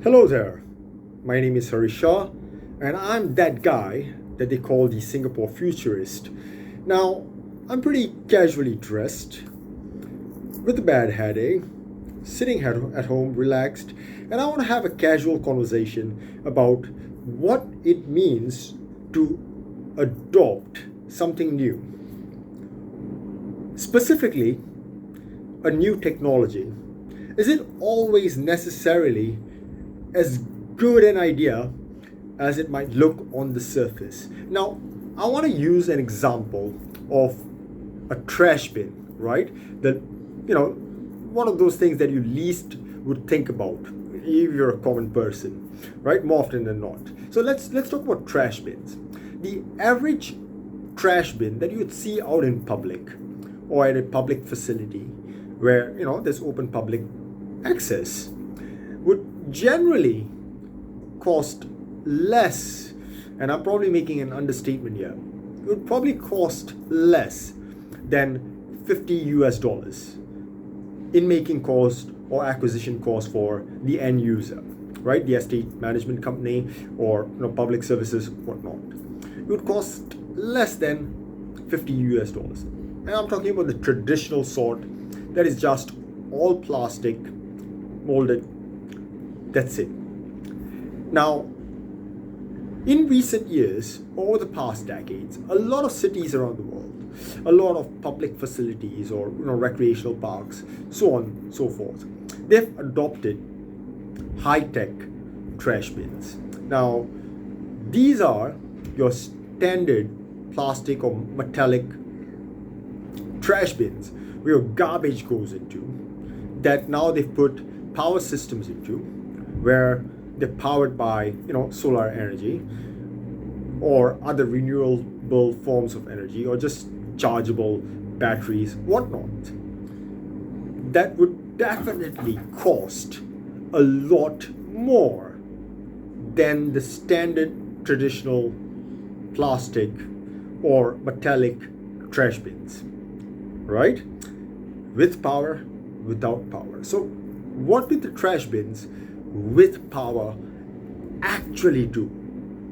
Hello there, my name is Harish Shah, and I'm that guy that they call the Singapore futurist. Now, I'm pretty casually dressed, with a bad headache, sitting at home relaxed, and I want to have a casual conversation about what it means to adopt something new. Specifically, a new technology. Is it always necessarily as good an idea as it might look on the surface? Now, I want to use an example of a trash bin, right? That, one of those things that you least would think about if you're a common person, right? More often than not. So let's talk about trash bins. The average trash bin that you would see out in public or at a public facility where there's open public access would generally cost less, and I'm probably making an understatement here, it would probably cost less than 50 US dollars in making cost or acquisition cost for the end user, right? The estate management company or public services, whatnot. It would cost less than 50 US dollars. And I'm talking about the traditional sort that is just all plastic, molded. That's it. Now, in recent years, over the past decades, a lot of cities around the world, a lot of public facilities or recreational parks, so on and so forth, they've adopted high-tech trash bins. Now, these are your standard plastic or metallic trash bins where your garbage goes into, that now they've put power systems into, where they're powered by solar energy or other renewable forms of energy or just chargeable batteries, whatnot. That would definitely cost a lot more than the standard traditional plastic or metallic trash bins, right? With power, without power. So what do the trash bins with power actually do?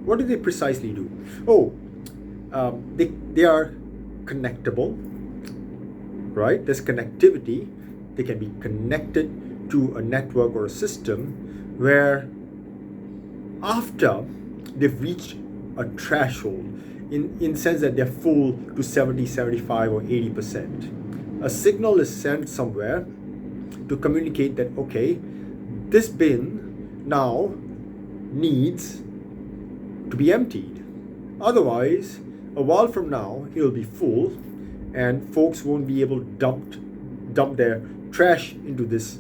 What do they precisely do? They are connectable, right? There's connectivity. They can be connected to a network or a system where after they've reached a threshold, in sense that they're full to 70, 75 or 80%, a signal is sent somewhere to communicate that, okay, this bin now needs to be emptied. Otherwise, a while from now, it'll be full and folks won't be able to dump their trash into this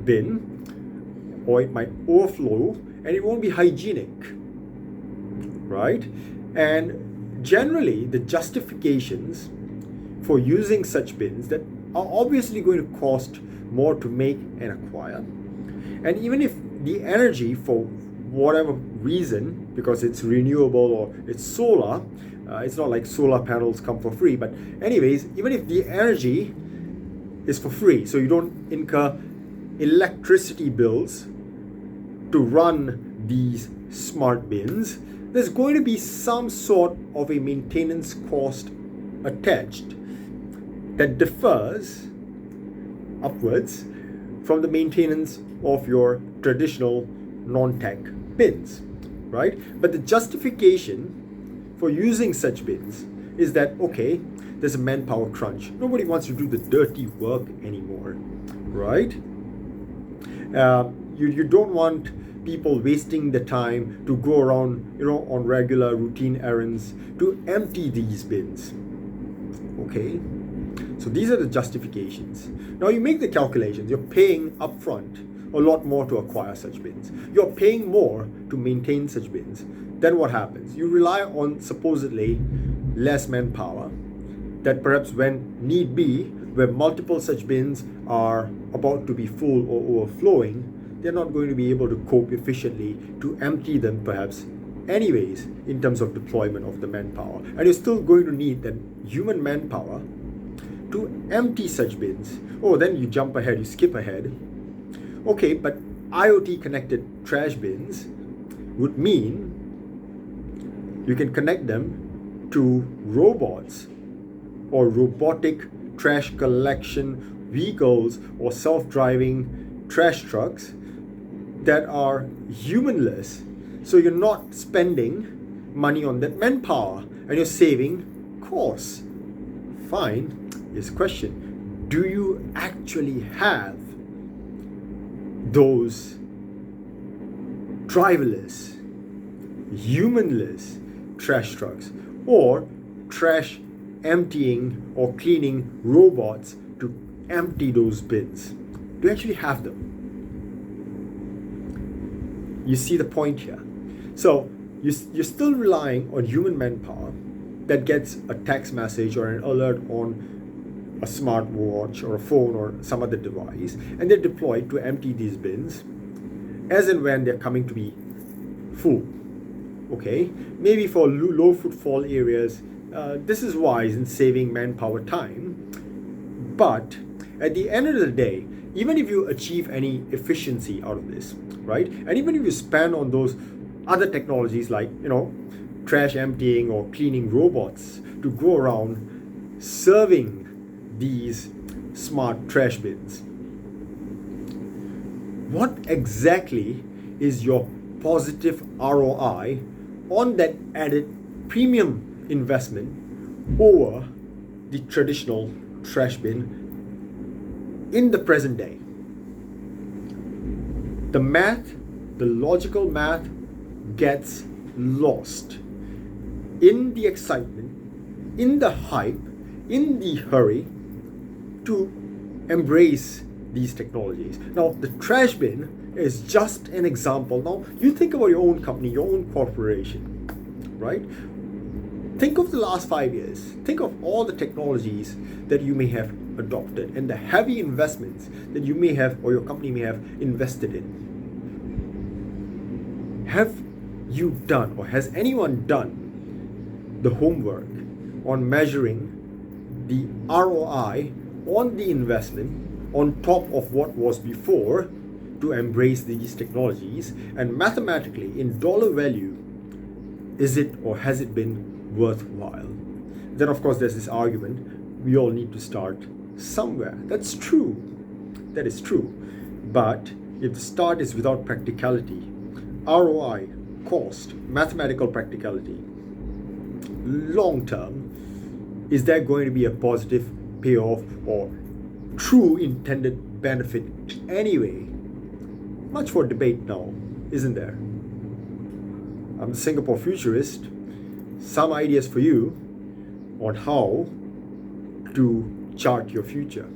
bin, or it might overflow and it won't be hygienic, right? And generally, the justifications for using such bins that are obviously going to cost more to make and acquire, and even if the energy for whatever reason, because it's renewable or it's solar, it's not like solar panels come for free, but anyways, even if the energy is for free, so you don't incur electricity bills to run these smart bins, there's going to be some sort of a maintenance cost attached that differs upwards from the maintenance of your traditional non-tech bins, right? But the justification for using such bins is that, okay, there's a manpower crunch. Nobody wants to do the dirty work anymore, right? You don't want people wasting the time to go around, on regular routine errands to empty these bins. Okay, so these are the justifications. Now you make the calculations. You're paying upfront a lot more to acquire such bins. You're paying more to maintain such bins. Then what happens? You rely on supposedly less manpower, that perhaps when need be, where multiple such bins are about to be full or overflowing, they're not going to be able to cope efficiently to empty them perhaps anyways in terms of deployment of the manpower. And you're still going to need that human manpower to empty such bins. Oh, then you jump ahead, you skip ahead. Okay, but IoT connected trash bins would mean you can connect them to robots or robotic trash collection vehicles or self-driving trash trucks that are humanless. So you're not spending money on that manpower and you're saving costs. Fine. Here's the question. Do you actually have those driverless, humanless trash trucks or trash emptying or cleaning robots to empty those bins? Do you actually have them? You see the point here. So you're still relying on human manpower that gets a text message or an alert on a smartwatch or a phone or some other device, and they're deployed to empty these bins as and when they're coming to be full. Okay, maybe for low footfall areas, this is wise in saving manpower time. But at the end of the day, even if you achieve any efficiency out of this, right, and even if you spend on those other technologies like, trash emptying or cleaning robots to go around serving these smart trash bins, what exactly is your positive ROI on that added premium investment over the traditional trash bin in the present day? The math, the logical math gets lost in the excitement, in the hype, in the hurry to embrace these technologies. Now, the trash bin is just an example. Now, you think about your own company, your own corporation, right? Think of the last 5 years. Think of all the technologies that you may have adopted and the heavy investments that you may have or your company may have invested in. Have you done or has anyone done the homework on measuring the ROI on the investment on top of what was before to embrace these technologies, and mathematically in dollar value, is it or has it been worthwhile? Then of course there's this argument, we all need to start somewhere. That's true, that is true, but if the start is without practicality, ROI, cost, mathematical practicality, long term, is there going to be a positive payoff or true intended benefit anyway? Much for debate now, isn't there? I'm the Singapore futurist. Some ideas for you on how to chart your future.